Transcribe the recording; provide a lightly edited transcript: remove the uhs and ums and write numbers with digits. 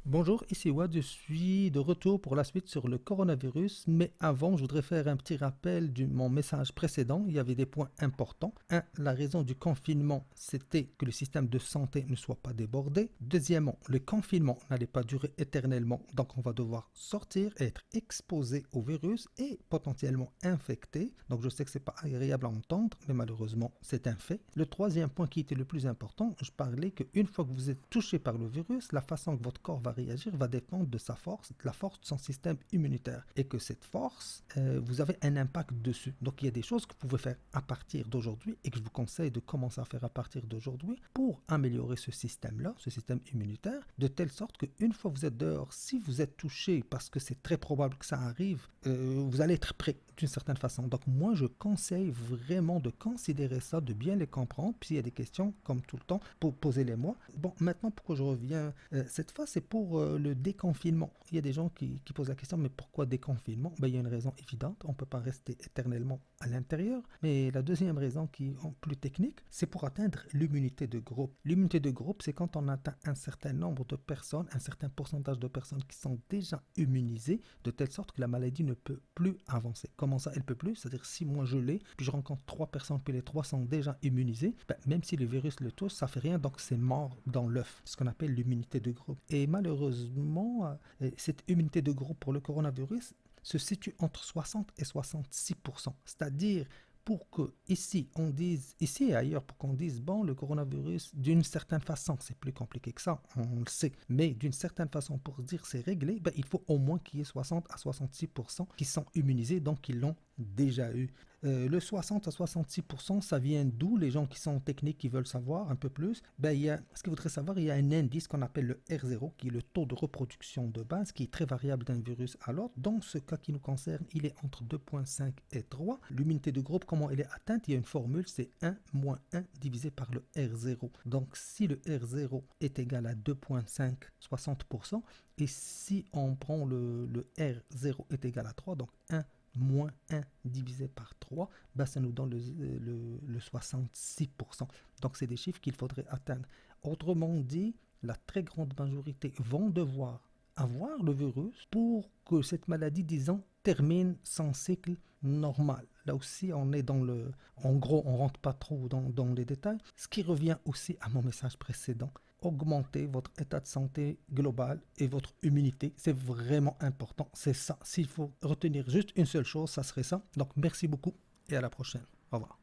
Bonjour, ici Wad, je suis de retour pour la suite sur le coronavirus, mais avant, je voudrais faire un petit rappel de mon message précédent. Il y avait des points importants. Un, la raison du confinement, c'était que le système de santé ne soit pas débordé. Deuxièmement, le confinement n'allait pas durer éternellement, donc on va devoir sortir, être exposé au virus et potentiellement infecté. Donc je sais que c'est pas agréable à entendre, mais malheureusement, c'est un fait. Le troisième point qui était le plus important, je parlais qu'une fois que vous êtes touché par le virus, la façon que votre corps va réagir va dépendre de sa force, de la force de son système immunitaire. Et que cette force, vous avez un impact dessus. Donc il y a des choses que vous pouvez faire à partir d'aujourd'hui et que je vous conseille de commencer à faire à partir d'aujourd'hui pour améliorer ce système-là, ce système immunitaire, de telle sorte qu'une fois que vous êtes dehors, si vous êtes touché, parce que c'est très probable que ça arrive, vous allez être prêt d'une certaine façon. Donc moi, je conseille vraiment de considérer ça, de bien les comprendre. Puis s'il y a des questions, comme tout le temps, posez-les-moi. Bon, maintenant, pourquoi je reviens cette fois, c'est pour le déconfinement. Il y a des gens qui posent la question, mais pourquoi déconfinement? Ben, il y a une raison évidente, on ne peut pas rester éternellement à l'intérieur. Mais la deuxième raison, qui est plus technique, c'est pour atteindre l'immunité de groupe. L'immunité de groupe, c'est quand on atteint un certain nombre de personnes, un certain pourcentage de personnes qui sont déjà immunisées, de telle sorte que la maladie ne peut plus avancer. Comment ça, elle peut plus? C'est-à-dire si moi je l'ai, puis je rencontre trois personnes, puis les trois sont déjà immunisées, ben, même si le virus le touche, ça fait rien, donc c'est mort dans l'œuf, ce qu'on appelle l'immunité de groupe. Et malheureusement, cette immunité de groupe pour le coronavirus se situe entre 60 et 66%. C'est-à-dire pour que ici on dise, ici et ailleurs, pour qu'on dise, bon, le coronavirus, d'une certaine façon, c'est plus compliqué que ça, on le sait, mais d'une certaine façon, pour dire c'est réglé, ben, il faut au moins qu'il y ait 60 à 66% qui sont immunisés, donc qui l'ont déjà eu. Le 60 à 66%, ça vient d'où? Les gens qui sont techniques, qui veulent savoir un peu plus, ben, ce qu'ils voudraient savoir, il y a un indice qu'on appelle le R0, qui est le taux de reproduction de base, qui est très variable d'un virus à l'autre. Dans ce cas qui nous concerne, il est entre 2,5 et 3. L'unité de groupe, comment elle est atteinte? Il y a une formule, c'est 1 moins 1 divisé par le R0. Donc si le R0 est égal à 2,5, 60%, et si on prend le R0 est égal à 3, donc 1 moins 1 divisé par 3, ben ça nous donne le 66%. Donc c'est des chiffres qu'il faudrait atteindre. Autrement dit, la très grande majorité vont devoir avoir le virus pour que cette maladie, disons, termine son cycle normal. Là aussi, on est dans le... En gros, on ne rentre pas trop dans les détails. Ce qui revient aussi à mon message précédent. Augmenter votre état de santé global et votre immunité. C'est vraiment important. C'est ça. S'il faut retenir juste une seule chose, ça serait ça. Donc, merci beaucoup et à la prochaine. Au revoir.